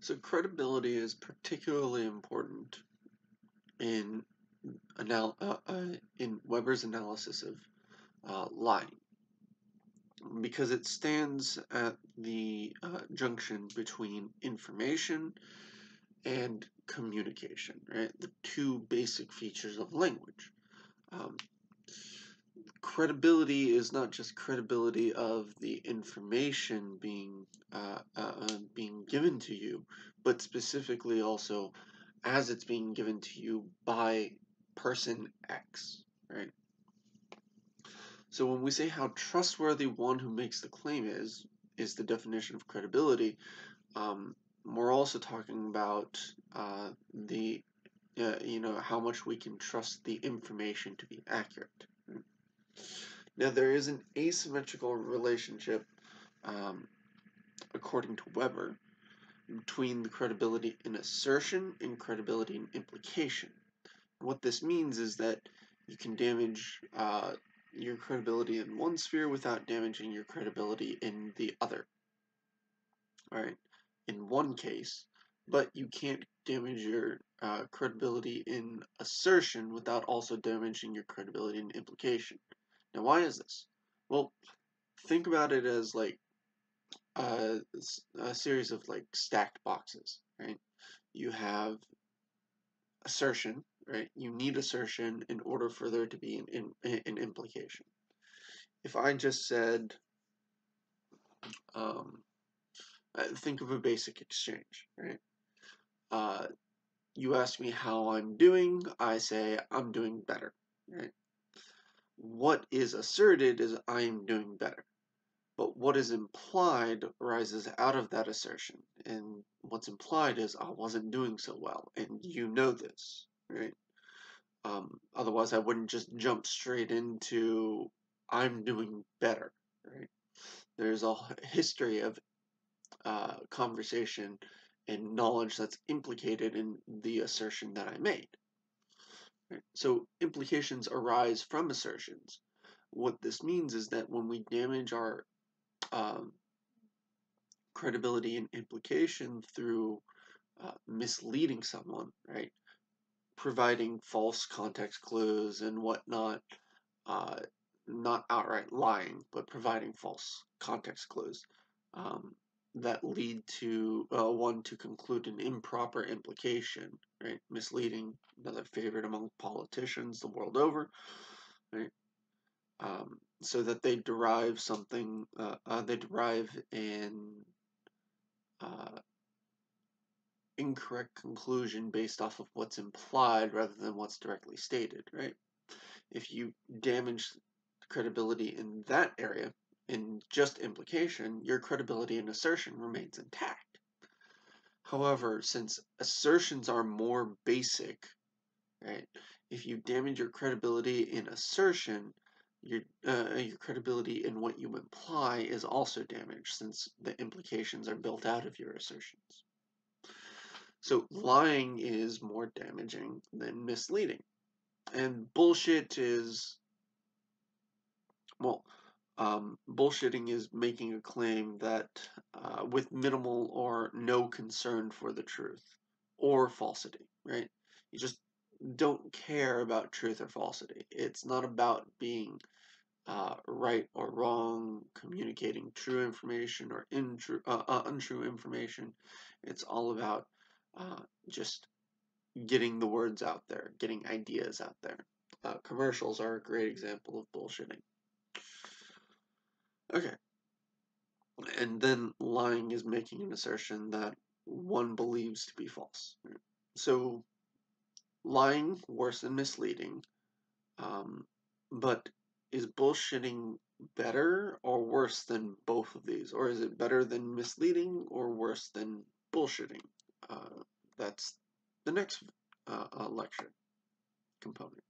So credibility is particularly important in in Weber's analysis of lying because it stands at the junction between information and communication, right? The two basic features of language. Um, Credibility is not just credibility of the information being given to you, but specifically also as it's being given to you by person X, right? So when we say how trustworthy one who makes the claim is the definition of credibility. We're also talking about the how much we can trust the information to be accurate. Right? Now, there is an asymmetrical relationship, um, according to Weber, between the credibility in assertion and credibility in implication. What this means is that you can damage your credibility in one sphere without damaging your credibility in the other. All right, in one case, but you can't damage your credibility in assertion without also damaging your credibility in implication. Now, why is this? Well, think about it as like a series of like stacked boxes, right? You have assertion, right? You need assertion in order for there to be an implication. If I just said, um, think of a basic exchange, right? Uh, you ask me how I'm doing, I say I'm doing better, right? What is asserted is I'm doing better. But what is implied arises out of that assertion. And what's implied is I wasn't doing so well, and you know this, right? Otherwise, I wouldn't just jump straight into I'm doing better, right? There's a history of conversation and knowledge that's implicated in the assertion that I made. Right? So implications arise from assertions. What this means is that when we damage our um, credibility and implication through misleading someone, right? Providing false context clues and whatnot, uh, not outright lying, but providing false context clues um, that lead to one to conclude an improper implication, right? Misleading, another favorite among politicians the world over, right? So that they derive something, they derive an uh, incorrect conclusion based off of what's implied rather than what's directly stated, right? If you damage credibility in that area, in just implication, your credibility and assertion remains intact. However, since assertions are more basic, right? If you damage your credibility in assertion, your credibility in what you imply is also damaged, since the implications are built out of your assertions. So lying is more damaging than misleading. And bullshit is, well, bullshitting is making a claim that with minimal or no concern for the truth or falsity, right? You just don't care about truth or falsity. It's not about being right or wrong, communicating true information or untrue information. It's all about just getting the words out there, getting ideas out there. Commercials are a great example of bullshitting. Okay, and then lying is making an assertion that one believes to be false. Right? So lying worse than misleading, um, but is bullshitting better or worse than both of these, or is it better than misleading or worse than bullshitting? That's the next lecture component.